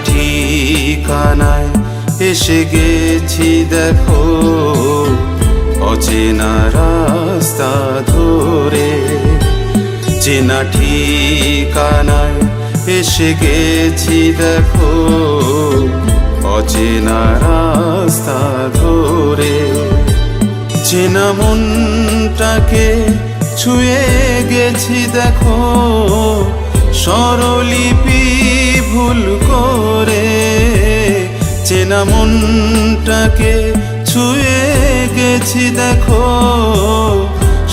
ঠিকানায় এসে গেছি দেখো, অচেনা রাস্তা ধরে। চেনা ঠিকানায় এসে গেছি দেখো, অচেনা রাস্তা ধরে। চেনা মনটাকে ছুঁয়ে গেছি দেখো, স্বরলিপি ভুল করে। চেনা মনটাকে ছুঁয়ে গেছি দেখো,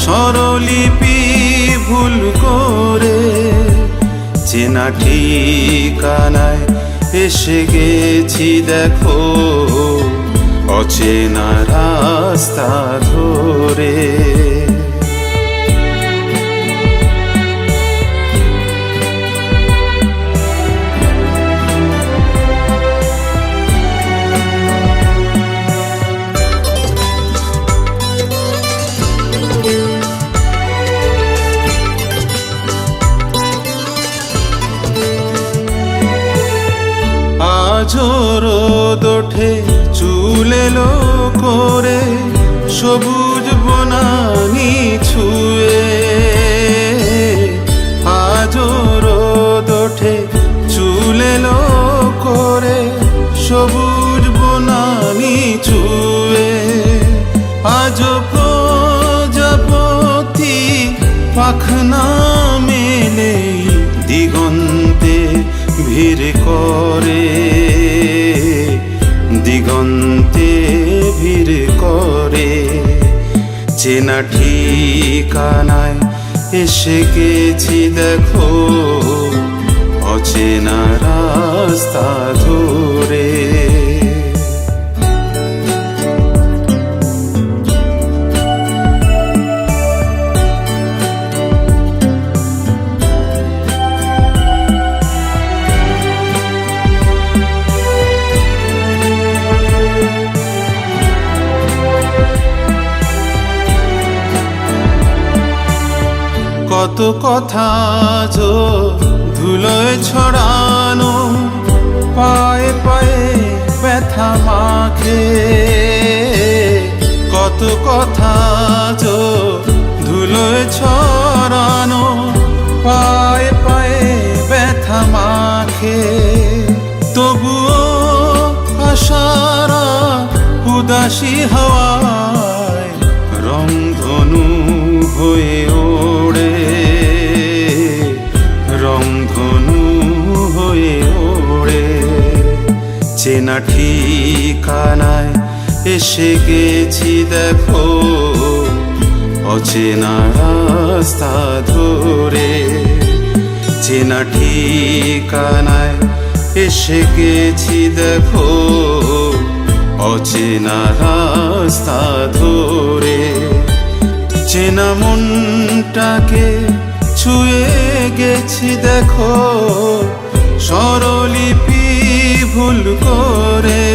স্বরলিপি ভুল করে। চেনা ঠিকানায় এসে গেছি দেখো, অচেনা রাস্তা ধরে। আজও রোদ ওঠে চুল এলো করে, সবুজ বনানি ছুঁয়ে। আজও রোদ ওঠে চুল এলো করে, সবুজ বনানি ছুঁয়ে। আজও প্রজাপতি পাখনা মেলে দিগন্তে ভিড় করে, দিগন্তে ভিড় করে। চেনা ঠিকানায় এসে গেছি দেখো, অচেনা রাস্তা ধরে। কত কথা যো ধুলোয় ছড়ানো, পায়ে পায়ে ব্যথা মাখে। কত কথা যো ধুলোয় ছড়ানো, পায়ে পায়ে ব্যথা মাখে। তবুও আশারা উদাসী হাওয়ায় রংধনু হয়ে ওড়ে, রংধনু হয়ে ওড়ে। চেনা ঠিকানায় এসে গেছি দেখো, অচেনা রাস্তা ধরে। চেনা ঠিকানায় এসে গেছি দেখো, অচেনা রাস্তা ধরে। চেনা মনটাকে ছুঁয়ে গেছি দেখো, স্বরলিপি ভুল করে।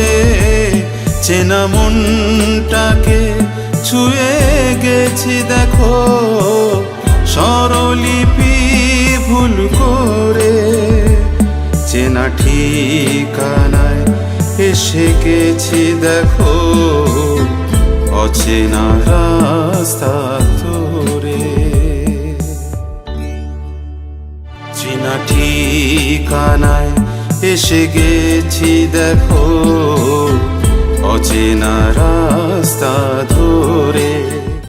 চেনা মনটাকে ছুঁয়ে গেছি দেখো, স্বরলিপি ভুল করে। চেনা ঠিকানায় এসে গেছি দেখো, অচেনা রাস্তা ধরে। চেনা ঠিকানায় এসে গেছি দেখো, অচেনা রাস্তা ধরে।